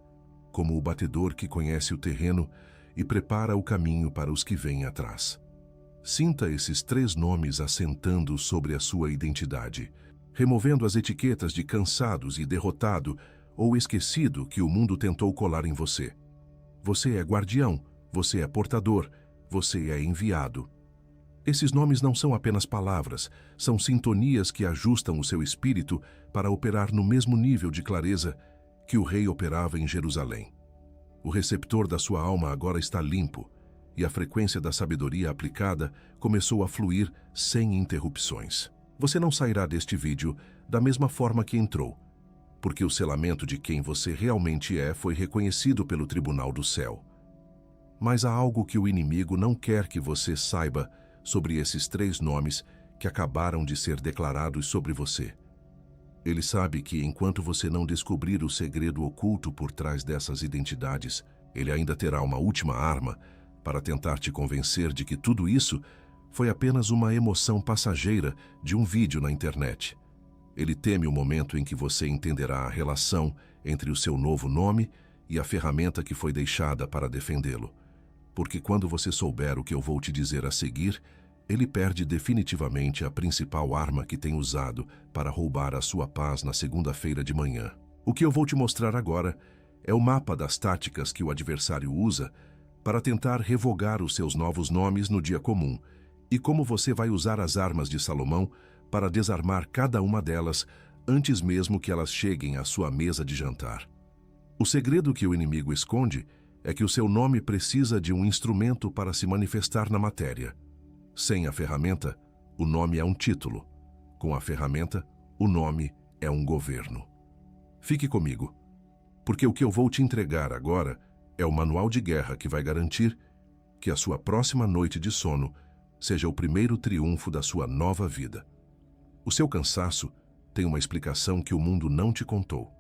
como o batedor que conhece o terreno e prepara o caminho para os que vêm atrás. Sinta esses 3 nomes assentando sobre a sua identidade, removendo as etiquetas de cansados e derrotado ou esquecido que o mundo tentou colar em você. Você é guardião. Você é portador, você é enviado. Esses nomes não são apenas palavras, são sintonias que ajustam o seu espírito para operar no mesmo nível de clareza que o rei operava em Jerusalém. O receptor da sua alma agora está limpo, e a frequência da sabedoria aplicada começou a fluir sem interrupções. Você não sairá deste vídeo da mesma forma que entrou, porque o selamento de quem você realmente é foi reconhecido pelo tribunal do céu. Mas há algo que o inimigo não quer que você saiba sobre esses 3 nomes que acabaram de ser declarados sobre você. Ele sabe que enquanto você não descobrir o segredo oculto por trás dessas identidades, ele ainda terá uma última arma para tentar te convencer de que tudo isso foi apenas uma emoção passageira de um vídeo na internet. Ele teme o momento em que você entenderá a relação entre o seu novo nome e a ferramenta que foi deixada para defendê-lo. Porque quando você souber o que eu vou te dizer a seguir, ele perde definitivamente a principal arma que tem usado para roubar a sua paz na segunda-feira de manhã. O que eu vou te mostrar agora é o mapa das táticas que o adversário usa para tentar revogar os seus novos nomes no dia comum e como você vai usar as armas de Salomão para desarmar cada uma delas antes mesmo que elas cheguem à sua mesa de jantar. O segredo que o inimigo esconde é que o seu nome precisa de um instrumento para se manifestar na matéria. Sem a ferramenta, o nome é um título. Com a ferramenta, o nome é um governo. Fique comigo. Porque o que eu vou te entregar agora é o manual de guerra que vai garantir que a sua próxima noite de sono seja o primeiro triunfo da sua nova vida. O seu cansaço tem uma explicação que o mundo não te contou.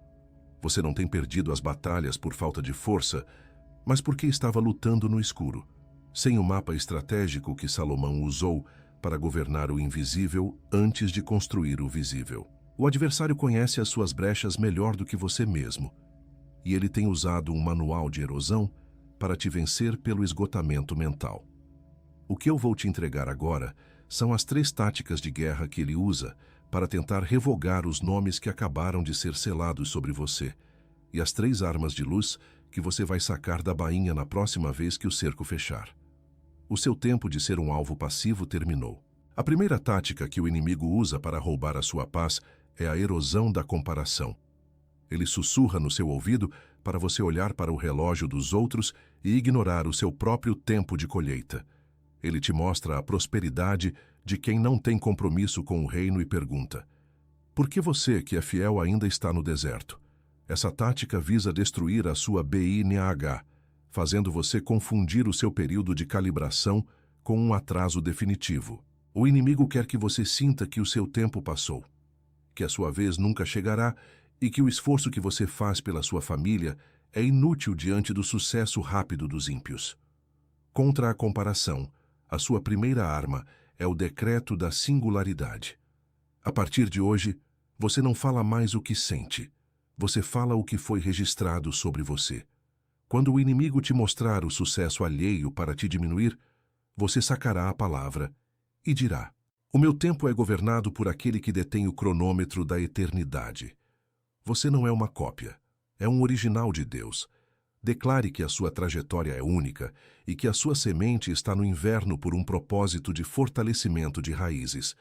Você não tem perdido as batalhas por falta de força, mas porque estava lutando no escuro, sem o mapa estratégico que Salomão usou para governar o invisível antes de construir o visível. O adversário conhece as suas brechas melhor do que você mesmo, e ele tem usado um manual de erosão para te vencer pelo esgotamento mental. O que eu vou te entregar agora são as 3 táticas de guerra que ele usa para tentar revogar os nomes que acabaram de ser selados sobre você, e as 3 armas de luz que você vai sacar da bainha na próxima vez que o cerco fechar. O seu tempo de ser um alvo passivo terminou. A primeira tática que o inimigo usa para roubar a sua paz é a erosão da comparação. Ele sussurra no seu ouvido para você olhar para o relógio dos outros e ignorar o seu próprio tempo de colheita. Ele te mostra a prosperidade de quem não tem compromisso com o reino e pergunta: por que você, que é fiel, ainda está no deserto? Essa tática visa destruir a sua BINH, fazendo você confundir o seu período de calibração com um atraso definitivo. O inimigo quer que você sinta que o seu tempo passou, que a sua vez nunca chegará e que o esforço que você faz pela sua família é inútil diante do sucesso rápido dos ímpios. Contra a comparação, a sua primeira arma é o decreto da singularidade. A partir de hoje, você não fala mais o que sente. Você fala o que foi registrado sobre você. Quando o inimigo te mostrar o sucesso alheio para te diminuir, você sacará a palavra e dirá: o meu tempo é governado por aquele que detém o cronômetro da eternidade. Você não é uma cópia, é um original de Deus. Declare que a sua trajetória é única e que a sua semente está no inverno por um propósito de fortalecimento de raízes.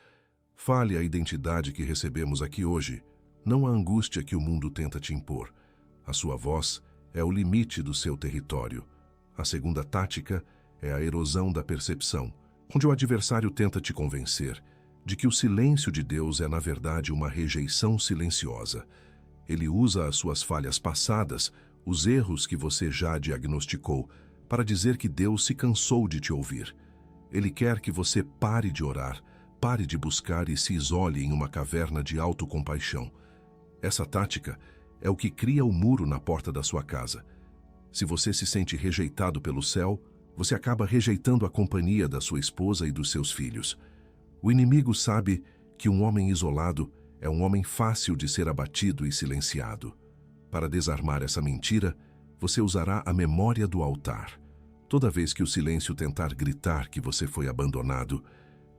Fale a identidade que recebemos aqui hoje, não a angústia que o mundo tenta te impor. A sua voz é o limite do seu território. A segunda tática é a erosão da percepção, onde o adversário tenta te convencer de que o silêncio de Deus é, na verdade, uma rejeição silenciosa. Ele usa as suas falhas passadas, os erros que você já diagnosticou, para dizer que Deus se cansou de te ouvir. Ele quer que você pare de orar, pare de buscar e se isole em uma caverna de autocompaixão. Essa tática é o que cria o muro na porta da sua casa. Se você se sente rejeitado pelo céu, você acaba rejeitando a companhia da sua esposa e dos seus filhos. O inimigo sabe que um homem isolado é um homem fácil de ser abatido e silenciado. Para desarmar essa mentira, você usará a memória do altar. Toda vez que o silêncio tentar gritar que você foi abandonado,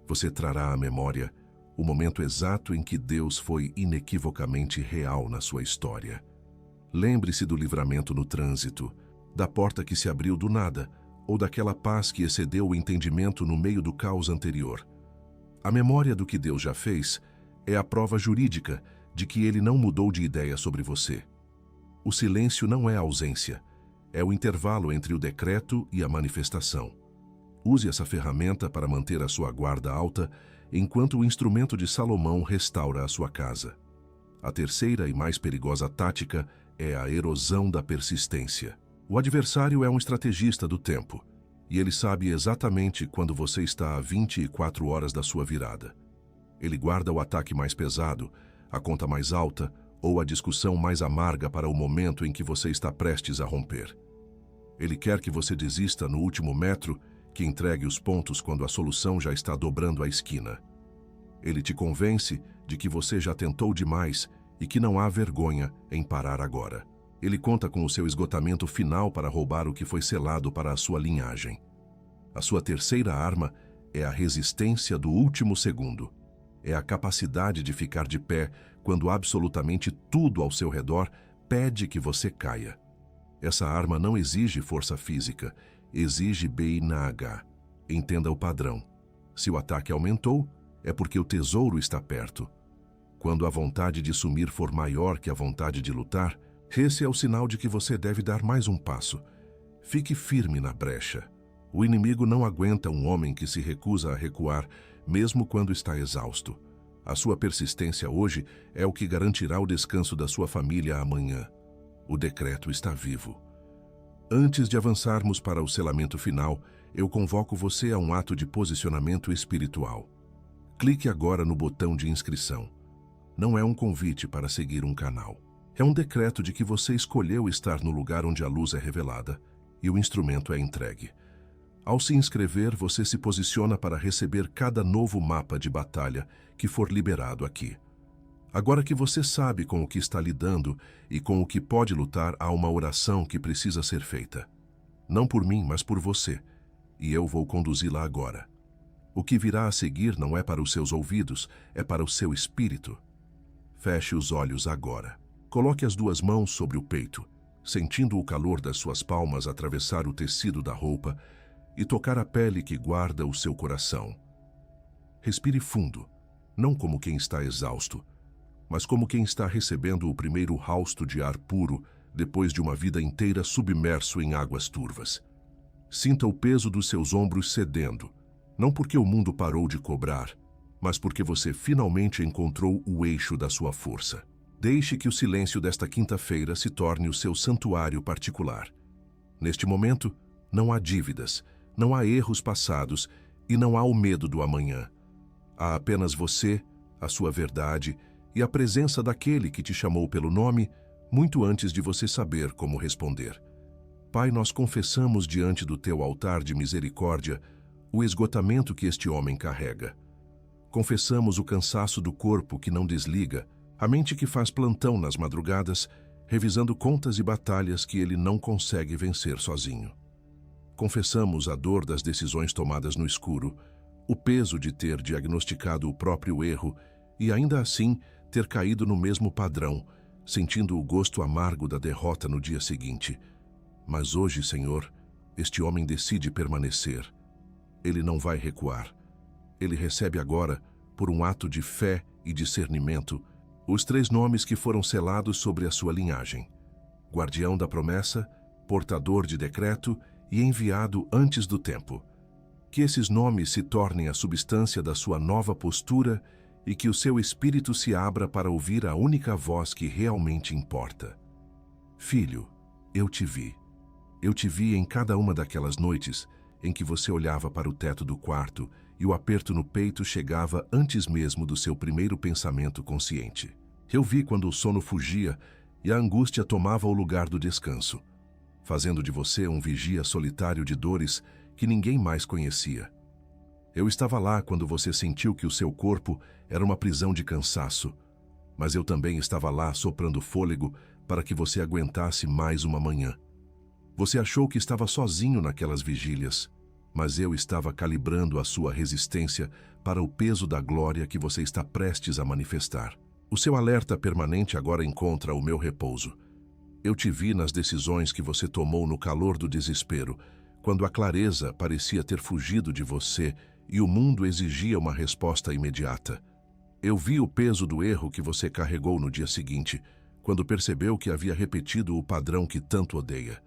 você trará à memória o momento exato em que Deus foi inequivocamente real na sua história. Lembre-se do livramento no trânsito, da porta que se abriu do nada, ou daquela paz que excedeu o entendimento no meio do caos anterior. A memória do que Deus já fez é a prova jurídica de que Ele não mudou de ideia sobre você. O silêncio não é ausência, é o intervalo entre o decreto e a manifestação. Use essa ferramenta para manter a sua guarda alta enquanto o instrumento de Salomão restaura a sua casa. A terceira e mais perigosa tática é a erosão da persistência. O adversário é um estrategista do tempo, e ele sabe exatamente quando você está a 24 horas da sua virada. Ele guarda o ataque mais pesado, a conta mais alta ou a discussão mais amarga para o momento em que você está prestes a romper. Ele quer que você desista no último metro, que entregue os pontos quando a solução já está dobrando a esquina. Ele te convence de que você já tentou demais e que não há vergonha em parar agora. Ele conta com o seu esgotamento final para roubar o que foi selado para a sua linhagem. A sua terceira arma é a resistência do último segundo. É a capacidade de ficar de pé quando absolutamente tudo ao seu redor pede que você caia. Essa arma não exige força física, exige BINH. Entenda o padrão. Se o ataque aumentou, é porque o tesouro está perto. Quando a vontade de sumir for maior que a vontade de lutar, esse é o sinal de que você deve dar mais um passo. Fique firme na brecha. O inimigo não aguenta um homem que se recusa a recuar, mesmo quando está exausto. A sua persistência hoje é o que garantirá o descanso da sua família amanhã. O decreto está vivo. Antes de avançarmos para o selamento final, eu convoco você a um ato de posicionamento espiritual. Clique agora no botão de inscrição. Não é um convite para seguir um canal. É um decreto de que você escolheu estar no lugar onde a luz é revelada e o instrumento é entregue. Ao se inscrever, você se posiciona para receber cada novo mapa de batalha que for liberado aqui. Agora que você sabe com o que está lidando e com o que pode lutar, há uma oração que precisa ser feita. Não por mim, mas por você. E eu vou conduzi-la agora. O que virá a seguir não é para os seus ouvidos, é para o seu espírito. Feche os olhos agora. Coloque as 2 mãos sobre o peito, sentindo o calor das suas palmas atravessar o tecido da roupa e tocar a pele que guarda o seu coração. Respire fundo, não como quem está exausto, mas como quem está recebendo o primeiro hausto de ar puro depois de uma vida inteira submerso em águas turvas. Sinta o peso dos seus ombros cedendo, não porque o mundo parou de cobrar, mas porque você finalmente encontrou o eixo da sua força. Deixe que o silêncio desta quinta-feira se torne o seu santuário particular. Neste momento, não há dívidas, não há erros passados e não há o medo do amanhã. Há apenas você, a sua verdade e a presença daquele que te chamou pelo nome muito antes de você saber como responder. Pai, nós confessamos diante do teu altar de misericórdia o esgotamento que este homem carrega. Confessamos o cansaço do corpo que não desliga, a mente que faz plantão nas madrugadas, revisando contas e batalhas que ele não consegue vencer sozinho. Confessamos a dor das decisões tomadas no escuro, o peso de ter diagnosticado o próprio erro e ainda assim ter caído no mesmo padrão, sentindo o gosto amargo da derrota no dia seguinte. Mas hoje, Senhor, este homem decide permanecer. Ele não vai recuar. Ele recebe agora, por um ato de fé e discernimento, os 3 nomes que foram selados sobre a sua linhagem: guardião da promessa, portador de decreto e enviado antes do tempo. Que esses nomes se tornem a substância da sua nova postura e que o seu espírito se abra para ouvir a única voz que realmente importa. Filho, eu te vi. Eu te vi em cada uma daquelas noites em que você olhava para o teto do quarto e o aperto no peito chegava antes mesmo do seu primeiro pensamento consciente. Eu vi quando o sono fugia e a angústia tomava o lugar do descanso, fazendo de você um vigia solitário de dores que ninguém mais conhecia. Eu estava lá quando você sentiu que o seu corpo era uma prisão de cansaço, mas eu também estava lá soprando fôlego para que você aguentasse mais uma manhã. Você achou que estava sozinho naquelas vigílias, mas eu estava calibrando a sua resistência para o peso da glória que você está prestes a manifestar. O seu alerta permanente agora encontra o meu repouso. Eu te vi nas decisões que você tomou no calor do desespero, quando a clareza parecia ter fugido de você e o mundo exigia uma resposta imediata. Eu vi o peso do erro que você carregou no dia seguinte, quando percebeu que havia repetido o padrão que tanto odeia,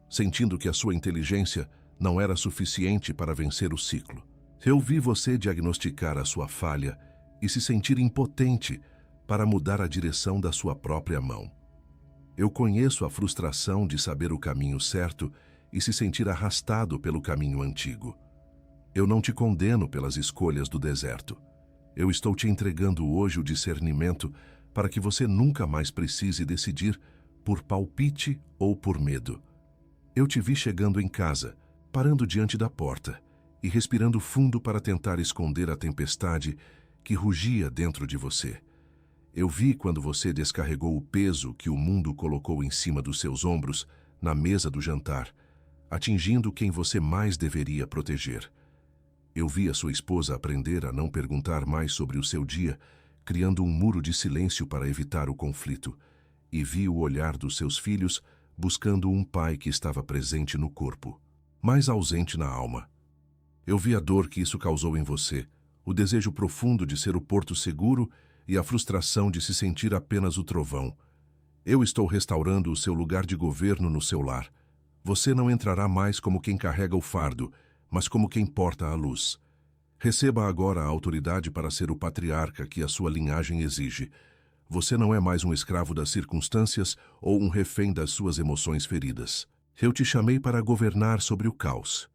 sentindo que a sua inteligência não era suficiente para vencer o ciclo. Eu vi você diagnosticar a sua falha e se sentir impotente para mudar a direção da sua própria mão. Eu conheço a frustração de saber o caminho certo e se sentir arrastado pelo caminho antigo. Eu não te condeno pelas escolhas do deserto. Eu estou te entregando hoje o discernimento para que você nunca mais precise decidir por palpite ou por medo. Eu te vi chegando em casa, parando diante da porta e respirando fundo para tentar esconder a tempestade que rugia dentro de você. Eu vi quando você descarregou o peso que o mundo colocou em cima dos seus ombros na mesa do jantar, atingindo quem você mais deveria proteger. Eu vi a sua esposa aprender a não perguntar mais sobre o seu dia, criando um muro de silêncio para evitar o conflito, e vi o olhar dos seus filhos buscando um pai que estava presente no corpo, mas ausente na alma. Eu vi a dor que isso causou em você, o desejo profundo de ser o porto seguro e a frustração de se sentir apenas o trovão. Eu estou restaurando o seu lugar de governo no seu lar. Você não entrará mais como quem carrega o fardo, mas como quem porta a luz. Receba agora a autoridade para ser o patriarca que a sua linhagem exige. Você não é mais um escravo das circunstâncias ou um refém das suas emoções feridas. Eu te chamei para governar sobre o caos.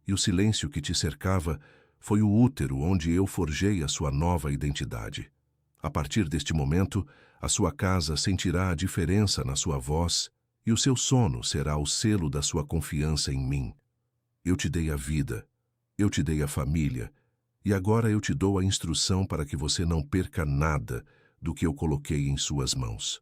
E o silêncio que te cercava foi o útero onde eu forjei a sua nova identidade. A partir deste momento, a sua casa sentirá a diferença na sua voz e o seu sono será o selo da sua confiança em mim. Eu te dei a vida, eu te dei a família, e agora eu te dou a instrução para que você não perca nada do que eu coloquei em suas mãos.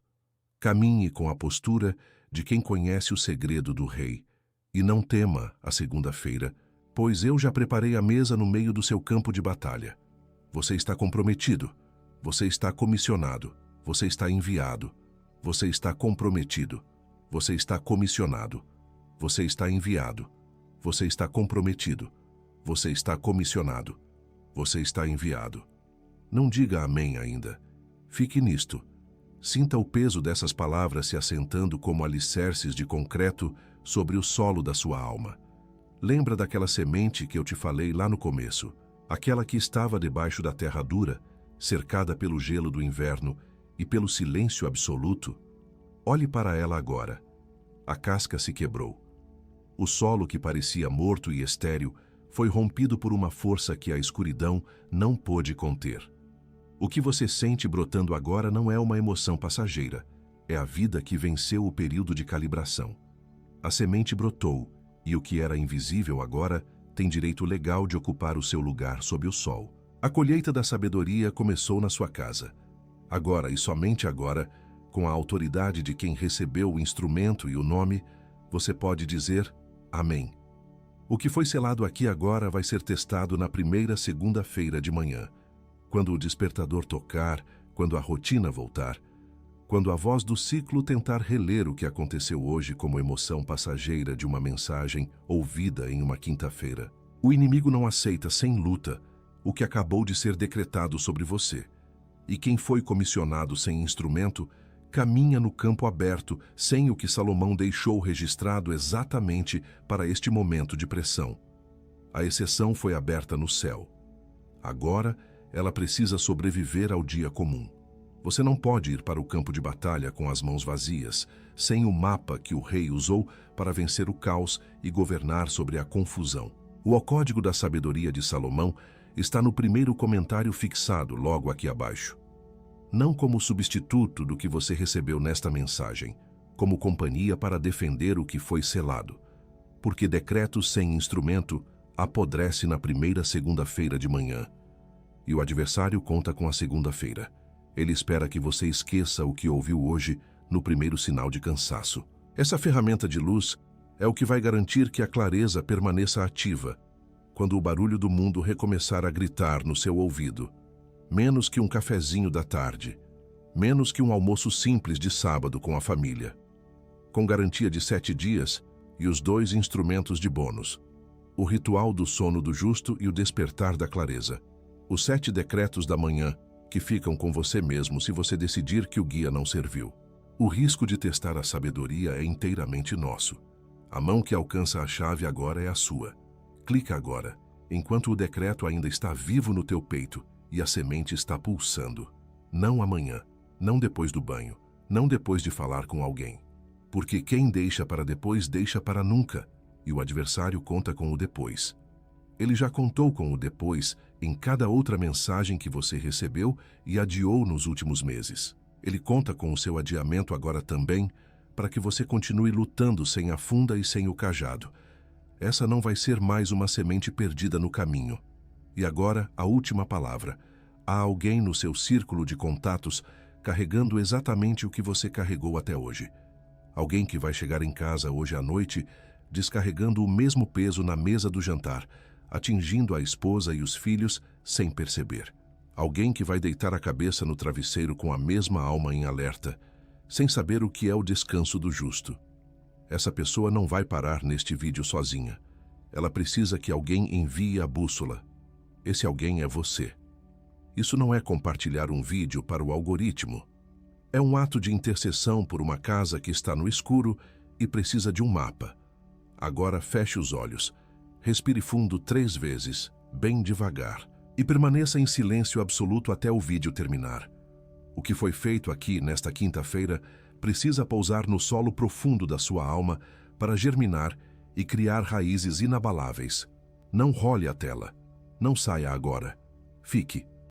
Caminhe com a postura de quem conhece o segredo do rei, e não tema a segunda-feira, pois eu já preparei a mesa no meio do seu campo de batalha. Você está comprometido, você está comissionado, você está enviado, você está comprometido, você está comissionado, você está enviado, você está comprometido, você está comissionado, você está enviado. Não diga amém ainda. Fique nisto. Sinta o peso dessas palavras se assentando como alicerces de concreto sobre o solo da sua alma. Lembra daquela semente que eu te falei lá no começo, aquela que estava debaixo da terra dura, cercada pelo gelo do inverno e pelo silêncio absoluto? Olhe para ela agora. A casca se quebrou. O solo que parecia morto e estéril foi rompido por uma força que a escuridão não pôde conter. O que você sente brotando agora não é uma emoção passageira, é a vida que venceu o período de calibração. A semente brotou, e o que era invisível agora tem direito legal de ocupar o seu lugar sob o sol. A colheita da sabedoria começou na sua casa. Agora e somente agora, com a autoridade de quem recebeu o instrumento e o nome, você pode dizer amém. O que foi selado aqui agora vai ser testado na primeira segunda-feira de manhã. Quando o despertador tocar, quando a rotina voltar, quando a voz do ciclo tentar reler o que aconteceu hoje como emoção passageira de uma mensagem ouvida em uma quinta-feira. O inimigo não aceita sem luta o que acabou de ser decretado sobre você. E quem foi comissionado sem instrumento, caminha no campo aberto sem o que Salomão deixou registrado exatamente para este momento de pressão. A exceção foi aberta no céu. Agora, ela precisa sobreviver ao dia comum. Você não pode ir para o campo de batalha com as mãos vazias, sem o mapa que o rei usou para vencer o caos e governar sobre a confusão. O Código da Sabedoria de Salomão está no primeiro comentário fixado logo aqui abaixo. Não como substituto do que você recebeu nesta mensagem, como companhia para defender o que foi selado. Porque decreto sem instrumento apodrece na primeira segunda-feira de manhã. E o adversário conta com a segunda-feira. Ele espera que você esqueça o que ouviu hoje no primeiro sinal de cansaço. Essa ferramenta de luz é o que vai garantir que a clareza permaneça ativa quando o barulho do mundo recomeçar a gritar no seu ouvido. Menos que um cafezinho da tarde, menos que um almoço simples de sábado com a família. Com garantia de 7 dias e os 2 instrumentos de bônus. O ritual do sono do justo e o despertar da clareza. Os 7 decretos da manhã, que ficam com você mesmo se você decidir que o guia não serviu. O risco de testar a sabedoria é inteiramente nosso. A mão que alcança a chave agora é a sua. Clica agora, enquanto o decreto ainda está vivo no teu peito e a semente está pulsando. Não amanhã, não depois do banho, não depois de falar com alguém. Porque quem deixa para depois deixa para nunca, e o adversário conta com o depois. Ele já contou com o depois em cada outra mensagem que você recebeu e adiou nos últimos meses. Ele conta com o seu adiamento agora também, para que você continue lutando sem a funda e sem o cajado. Essa não vai ser mais uma semente perdida no caminho. E agora, a última palavra. Há alguém no seu círculo de contatos carregando exatamente o que você carregou até hoje. Alguém que vai chegar em casa hoje à noite descarregando o mesmo peso na mesa do jantar, atingindo a esposa e os filhos sem perceber. Alguém que vai deitar a cabeça no travesseiro com a mesma alma em alerta, sem saber o que é o descanso do justo. Essa pessoa não vai parar neste vídeo sozinha. Ela precisa que alguém envie a bússola. Esse alguém é você. Isso não é compartilhar um vídeo para o algoritmo. É um ato de intercessão por uma casa que está no escuro e precisa de um mapa. Agora feche os olhos. Respire fundo 3 vezes, bem devagar, e permaneça em silêncio absoluto até o vídeo terminar. O que foi feito aqui, nesta quinta-feira, precisa pousar no solo profundo da sua alma para germinar e criar raízes inabaláveis. Não role a tela. Não saia agora. Fique.